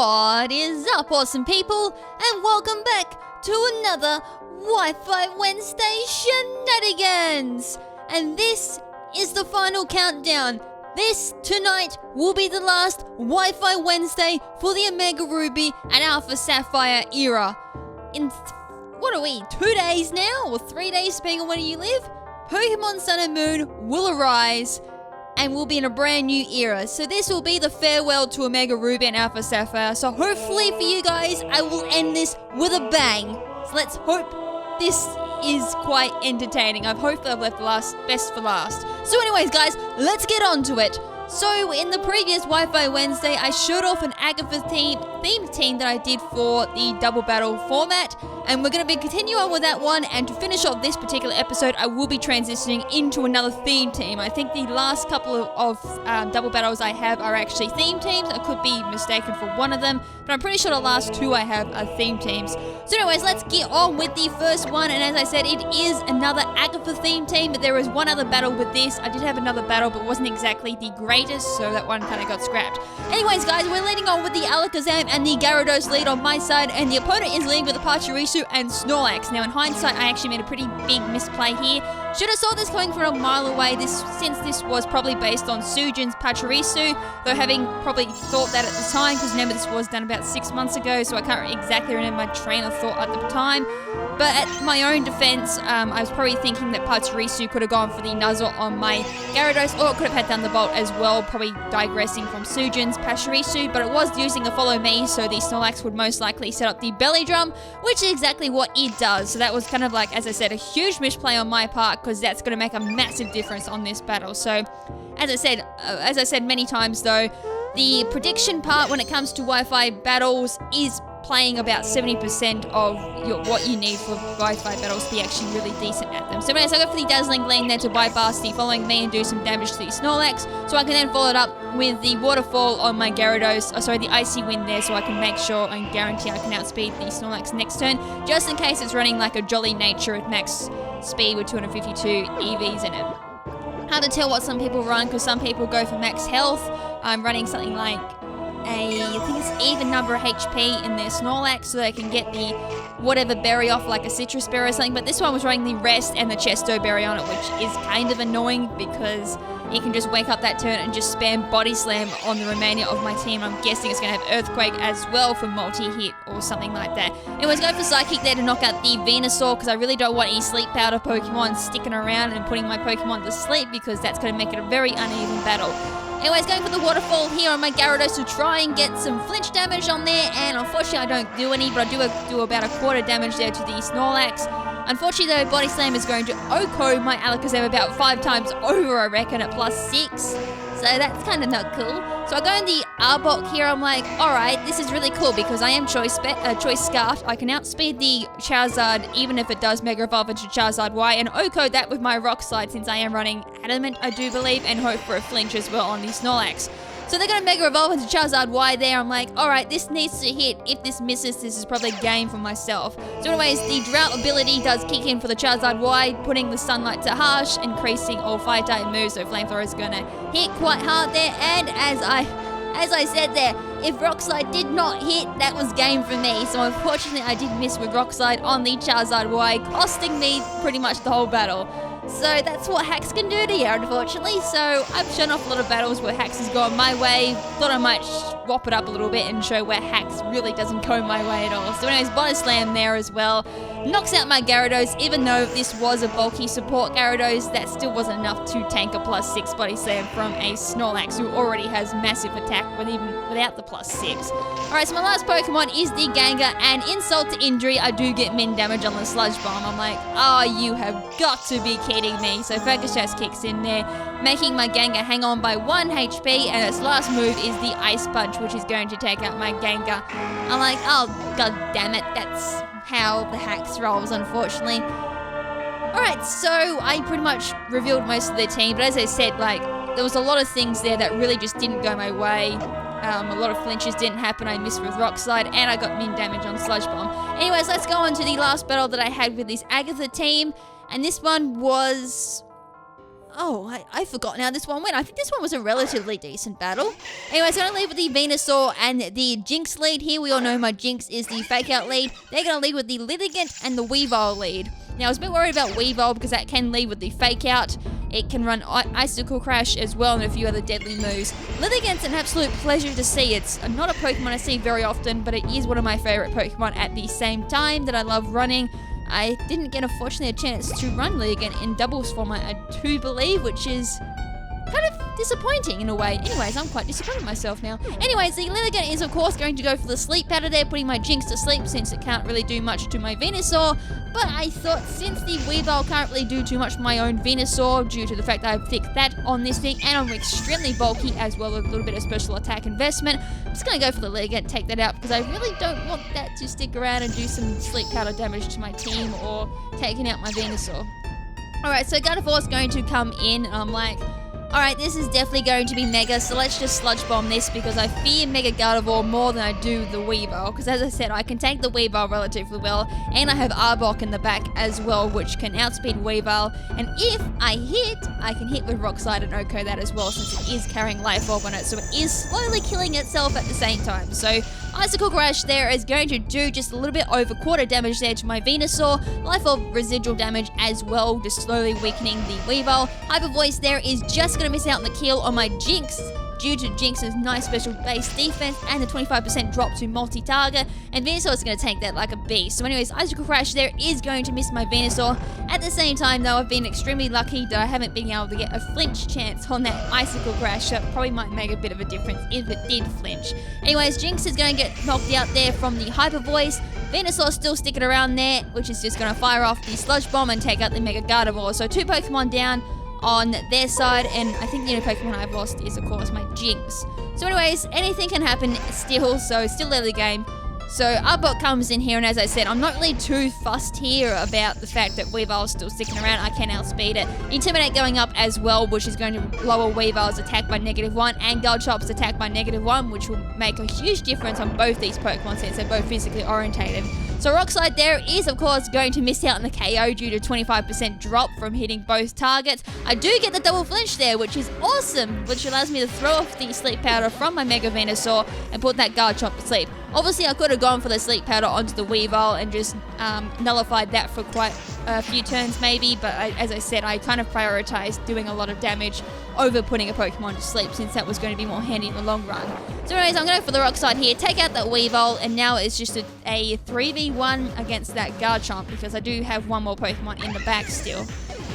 What is up, awesome people, and welcome back to another Wi-Fi Wednesday shenanigans. And this is the final countdown. This tonight will be the last Wi-Fi Wednesday for the Omega Ruby and Alpha Sapphire era. In what are we, 2 days now, or 3 days depending on where you live? Pokemon Sun and Moon will arise and we'll be in a brand new era. So this will be the farewell to Omega Ruby and Alpha Sapphire. So hopefully for you guys, I will end this with a bang. So let's hope this is quite entertaining. Hopefully I've left the best for last. So anyways guys, let's get on to it. So in the previous Wi-Fi Wednesday, I showed off an Agatha themed team that I did for the double battle format, and we're going to be continuing on with that one. And to finish off this particular episode, I will be transitioning into another theme team. I think the last couple of double battles I have are actually theme teams. I could be mistaken for one of them, but I'm pretty sure the last two I have are theme teams. So anyways, let's get on with the first one. And as I said, it is another Agatha theme team, but there is one other battle with this. I did have another battle, but it wasn't exactly the greatest, so that one kind of got scrapped. Anyways guys, we're leading on with the Alakazam and the Gyarados lead on my side, and the opponent is leading with the Pachirisu and Snorlax. Now in hindsight, I actually made a pretty big misplay here. Should have saw this coming from a mile away, since this was probably based on Sujin's Pachirisu, though having probably thought that at the time, because remember this was done about 6 months ago, so I can't exactly remember my train of thought at the time. But at my own defense, I was probably thinking that Pachirisu could have gone for the Nuzzle on my Gyarados, or it could have had Thunderbolt as well, probably digressing from Sujin's Pachirisu, but it was using a Follow Me, so the Snorlax would most likely set up the Belly Drum, which is exactly what it does. So that was kind of like, as I said, a huge misplay on my part, because that's going to make a massive difference on this battle. So, as I said many times though, the prediction part when it comes to Wi-Fi battles is playing about 70% of what you need for Wi-Fi battles to be actually really decent at them. So anyways, I go for the Dazzling Gleam there to bypass the Following Me and do some damage to the Snorlax, so I can then follow it up with the Waterfall on my Gyarados, the Icy Wind there, so I can make sure and guarantee I can outspeed the Snorlax next turn, just in case it's running like a Jolly Nature at max speed with 252 EVs in it. Hard to tell what some people run, because some people go for max health. I'm running something like I think it's even number of HP in their Snorlax, so they can get the whatever berry off, like a citrus berry or something. But this one was running the Rest and the Chesto berry on it, which is kind of annoying because you can just wake up that turn and just spam Body Slam on the remainder of my team. I'm guessing it's going to have Earthquake as well for multi-hit or something like that. Anyways, go for Psychic there to knock out the Venusaur, because I really don't want any Sleep Powder Pokemon sticking around and putting my Pokemon to sleep, because that's going to make it a very uneven battle. Anyways, going for the Waterfall here on my Gyarados to try and get some flinch damage on there, and unfortunately I don't do any, but I do about a quarter damage there to the Snorlax. Unfortunately though, Body Slam is going to OHKO my Alakazam about 5 times over, I reckon, at +6. So that's kind of not cool. So I go in the Arbok here, I'm like, alright, this is really cool because I am Choice Scarf. I can outspeed the Charizard even if it does Mega Evolve into Charizard Y, and OHKO that with my Rock Slide, since I am running Adamant, I do believe, and hope for a flinch as well on the Snorlax. So they're going to Mega Evolve into Charizard Y there. I'm like, alright, this needs to hit. If this misses, this is probably a game for myself. So anyways, the Drought ability does kick in for the Charizard Y, putting the Sunlight to Harsh, increasing all Fire type moves, so Flamethrower is going to hit quite hard there. And as I said there, if Rock Slide did not hit, that was game for me. So unfortunately, I did miss with Rock Slide on the Charizard Y, costing me pretty much the whole battle. So that's what hacks can do to you, unfortunately. So I've shown off a lot of battles where hacks has gone my way. Thought I might swap it up a little bit and show where hacks really doesn't go my way at all. So anyways, Body Slam there as well. Knocks out my Gyarados. Even though this was a bulky support Gyarados, that still wasn't enough to tank a +6 Body Slam from a Snorlax who already has massive attack without the +6. Alright, so my last Pokemon is the Gengar, and insult to injury, I do get min damage on the Sludge Bomb. I'm like, oh, you have got to be kidding me. So Focus Chest kicks in there, making my Gengar hang on by 1 HP, and its last move is the Ice Punch, which is going to take out my Gengar. I'm like, oh, god damn it, that's how the hacks rolls, unfortunately. Alright, so I pretty much revealed most of their team, but as I said, like, there was a lot of things there that really just didn't go my way. A lot of flinches didn't happen. I missed with Rock Slide, and I got min damage on Sludge Bomb. Anyways, let's go on to the last battle that I had with this Agatha team, and this one was Oh, I forgot now this one went. I think this one was a relatively decent battle. Anyways, I'm going to lead with the Venusaur and the Jinx lead here. We all know my Jinx is the fake out lead. They're going to lead with the Litigant and the Weavile lead. Now, I was a bit worried about Weavile because that can lead with the fake out. It can run Icicle Crash as well and a few other deadly moves. Litigant's an absolute pleasure to see. It's not a Pokemon I see very often, but it is one of my favorite Pokemon at the same time that I love running. I didn't get, unfortunately, a chance to run Litigant in doubles format, I do believe, which is kind of disappointing in a way. Anyways, I'm quite disappointed in myself now. Anyways, the Litigant is, of course, going to go for the sleep powder there, putting my Jinx to sleep since it can't really do much to my Venusaur. But I thought since the Weavile can't really do too much to my own Venusaur due to the fact that I've thick that on this thing and I'm extremely bulky as well as a little bit of special attack investment, I'm just going to go for the Litigant, take that out because I really don't want that to stick around and do some sleep powder damage to my team or taking out my Venusaur. Alright, so Gardevoir's going to come in and I'm like, alright, this is definitely going to be Mega, so let's just Sludge Bomb this because I fear Mega Gardevoir more than I do the Weavile. Because as I said, I can tank the Weavile relatively well, and I have Arbok in the back as well, which can outspeed Weavile. And if I hit, I can hit with Rock Slide and OHKO that as well, since it is carrying Life Orb on it, so it is slowly killing itself at the same time. So Icicle Crash there is going to do just a little bit over quarter damage there to my Venusaur. Life Orb residual damage as well, just slowly weakening the Weavile. Hyper Voice there is just going to miss out on the kill on my Jinx due to Jinx's nice special base defense and the 25% drop to multi-target, and Venusaur is going to take that like a beast. So anyways, Icicle Crash there is going to miss my Venusaur. At the same time though, I've been extremely lucky that I haven't been able to get a flinch chance on that Icicle Crash. That probably might make a bit of a difference if it did flinch. Anyways, Jinx is going to get knocked out there from the Hyper Voice. Venusaur still sticking around there, which is just going to fire off the Sludge Bomb and take out the Mega Gardevoir. So 2 Pokemon down on their side, and I think the only Pokemon I've lost is, of course, my Jinx. So anyways, anything can happen still, so still early game. So Arbok comes in here, and as I said, I'm not really too fussed here about the fact that Weavile's still sticking around. I can outspeed it. Intimidate going up as well, which is going to lower Weavile's attack by -1 and Garchomp's attack by -1, which will make a huge difference on both these Pokemon since they're both physically orientated. So Rock Slide there is, of course, going to miss out on the KO due to 25% drop from hitting both targets. I do get the double flinch there, which is awesome, which allows me to throw off the sleep powder from my Mega Venusaur and put that Garchomp to sleep. Obviously, I could have gone for the sleep powder onto the Weavile and just nullified that for quite a few turns maybe, but as I said, I kind of prioritized doing a lot of damage over putting a Pokemon to sleep since that was going to be more handy in the long run. So anyways, I'm going to go for the Rock Slide here, take out that Weavile, and now it's just a 3v1 against that Garchomp because I do have one more Pokemon in the back still.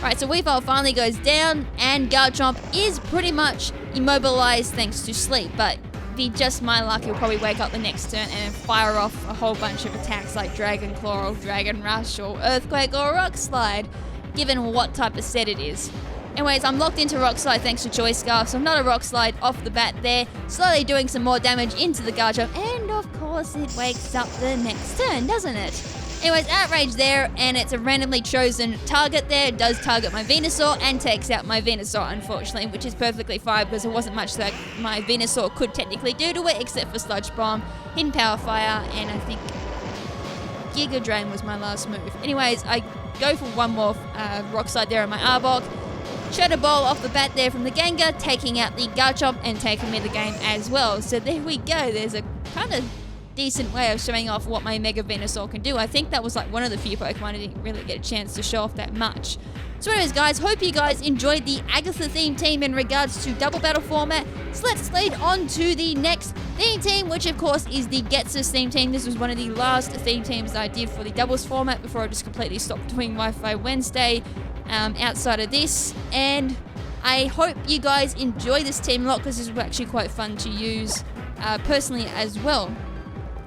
Right, so Weavile finally goes down, and Garchomp is pretty much immobilized thanks to sleep, but be just my luck, he'll probably wake up the next turn and fire off a whole bunch of attacks like Dragon Claw or Dragon Rush or Earthquake or Rock Slide, given what type of set it is. Anyways, I'm locked into Rock Slide thanks to Choice Scarf, so another Rock Slide off the bat there, slowly doing some more damage into the Garchomp, and of course it wakes up the next turn, doesn't it? Anyways, Outrage there, and it's a randomly chosen target there. It does target my Venusaur and takes out my Venusaur, unfortunately, which is perfectly fine because there wasn't much that my Venusaur could technically do to it except for Sludge Bomb, Hidden Power Fire, and I think Giga Drain was my last move. Anyways, I go for one more Rock Slide there on my Arbok. Shadow Ball off the bat there from the Gengar, taking out the Garchomp and taking me the game as well. So there we go. There's a kind of decent way of showing off what my Mega Venusaur can do. I think that was like one of the few Pokemon I didn't really get a chance to show off that much. So anyways guys, hope you guys enjoyed the Agatha theme team in regards to double battle format. So let's lead on to the next theme team, which of course is the Ghetsis theme team. This was one of the last theme teams that I did for the doubles format before I just completely stopped doing Wi-Fi Wednesday outside of this. And I hope you guys enjoy this team a lot because this was actually quite fun to use personally as well.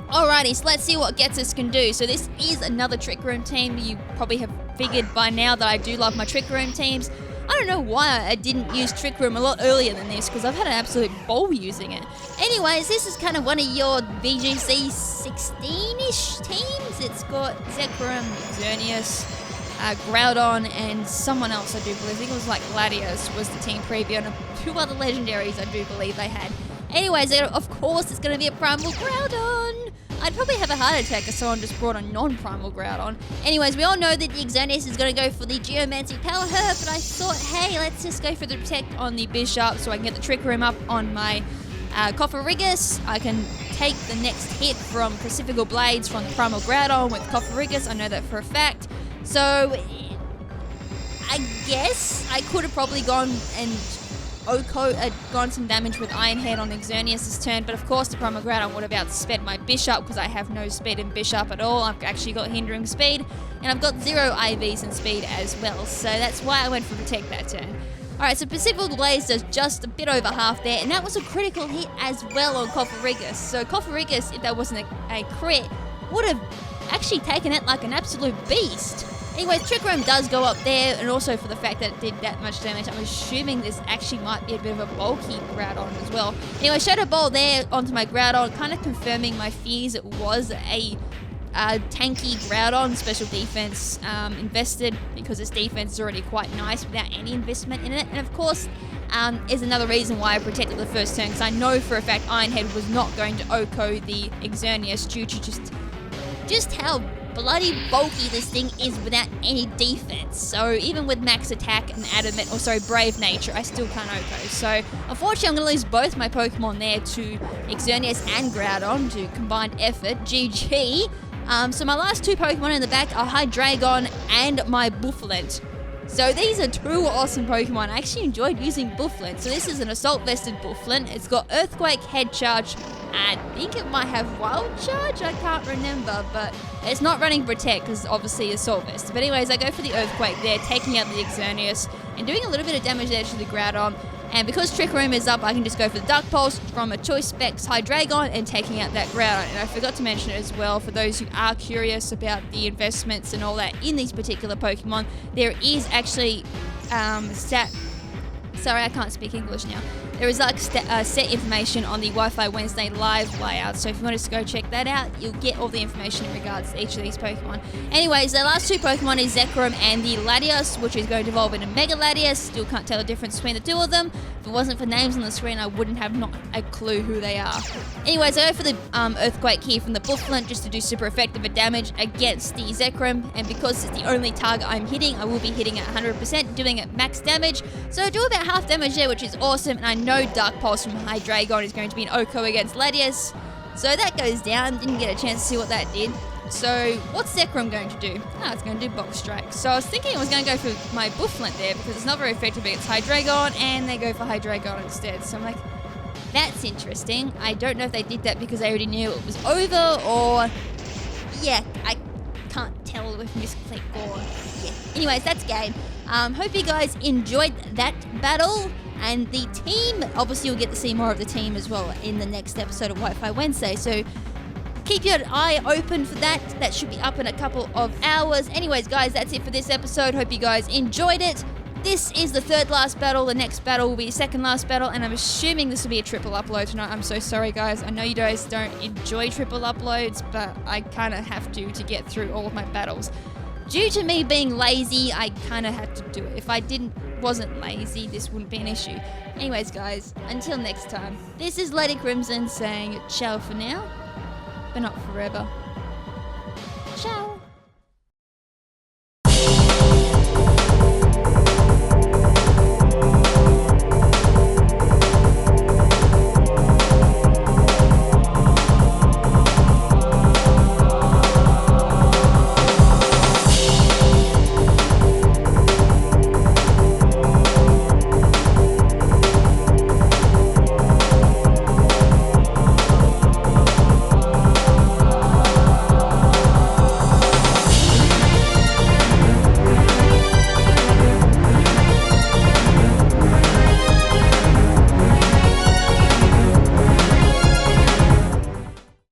Alrighty, so let's see what Ghetsis can do. So this is another Trick Room team. You probably have figured by now that I do love my Trick Room teams. I don't know why I didn't use Trick Room a lot earlier than this because I've had an absolute ball using it. Anyways, this is kind of one of your VGC 16-ish teams. It's got Zekrom, Xerneas, Groudon, and someone else I do believe. I think it was like Gladius was the team preview, and 2 other legendaries I do believe they had. Anyways, of course, it's going to be a Primal Groudon. I'd probably have a heart attack if someone just brought a non-primal Groudon. Anyways, we all know that the Exonius is going to go for the Geomancy Power Herb, but I thought, hey, let's just go for the Protect on the Bishop so I can get the Trick Room up on my Kofferigus. I can take the next hit from Pacifical Blades from the Primal Groudon with Kofferigus. I know that for a fact. So, I guess I could have probably gone and gone some damage with Iron Head on Exonius this turn, but of course the Primal Groudon would have outsped my Bishop because I have no speed in Bishop at all. I've actually got hindering speed, and I've got 0 IVs in speed as well, so that's why I went for Protect that turn. Alright, so Pacifical Blaze does just a bit over half there, and that was a critical hit as well on Kofferigus. So Kofferigus, if that wasn't a crit, would have actually taken it like an absolute beast. Anyways, Trick Room does go up there, and also for the fact that it did that much damage, I'm assuming this actually might be a bit of a bulky Groudon as well. Anyway, Shadow Ball there onto my Groudon, kind of confirming my fears it was a tanky Groudon, special defense invested, because its defense is already quite nice without any investment in it. And of course, is another reason why I protected the first turn, because I know for a fact Iron Head was not going to OHKO the Exonius due to just how bloody bulky this thing is without any defense. So even with max attack and adamant, or sorry, brave nature, I still can't OHKO. So unfortunately I'm going to lose both my Pokemon there to Exonius and Groudon to combined effort. GG. So my last 2 Pokemon in the back are Hydreigon and my Bufflet. So these are 2 awesome Pokemon. I actually enjoyed using Bufflet. So this is an Assault Vested Bufflet. It's got Earthquake, Head Charge, I think it might have Wild Charge, I can't remember, but it's not running Protect because obviously Assault Vest. But anyways, I go for the Earthquake there, taking out the Exonius and doing a little bit of damage there to the Groudon. And because Trick Room is up, I can just go for the Dark Pulse from a Choice Specs Hydreigon and taking out that Groudon. And I forgot to mention it as well, for those who are curious about the investments and all that in these particular Pokemon, there is actually sorry, I can't speak English now. There is like set information on the Wi-Fi Wednesday live layout, so if you want to go check that out, you'll get all the information in regards to each of these Pokemon. Anyways, the last 2 Pokemon is Zekrom and the Latios, which is going to evolve into Mega Latios. Still can't tell the difference between the 2 of them. If it wasn't for names on the screen, I wouldn't have not a clue who they are. Anyways, I go for the Earthquake here from the Bufflet just to do super effective damage against the Zekrom, and because it's the only target I'm hitting, I will be hitting at 100%, doing it max damage. So I do about half damage there, which is awesome, and I know Dark Pulse from Hydreigon is going to be an OHKO against Latios. So that goes down, didn't get a chance to see what that did. So what's Zekrom going to do? Oh, it's going to do Box Strike. So I was thinking I was going to go for my Bufflet there because it's not very effective against Hydreigon, and they go for Hydreigon instead. So I'm like, that's interesting. I don't know if they did that because they already knew it was over, or yeah, I can't tell with misclick or yeah. Anyways, that's game. Hope you guys enjoyed that battle. And the team, obviously you'll get to see more of the team as well in the next episode of Wi-Fi Wednesday. So keep your eye open for that. That should be up in a couple of hours. Anyways, guys, that's it for this episode. Hope you guys enjoyed it. This is the 3rd last battle. The next battle will be 2nd last battle, and I'm assuming this will be a triple upload tonight. I'm so sorry, guys. I know you guys don't enjoy triple uploads, but I kind of have to get through all of my battles. Due to me being lazy, I kind of had to do it. If I wasn't lazy, this wouldn't be an issue. Anyways, guys, until next time, this is Lady KrimZen saying ciao for now, but not forever.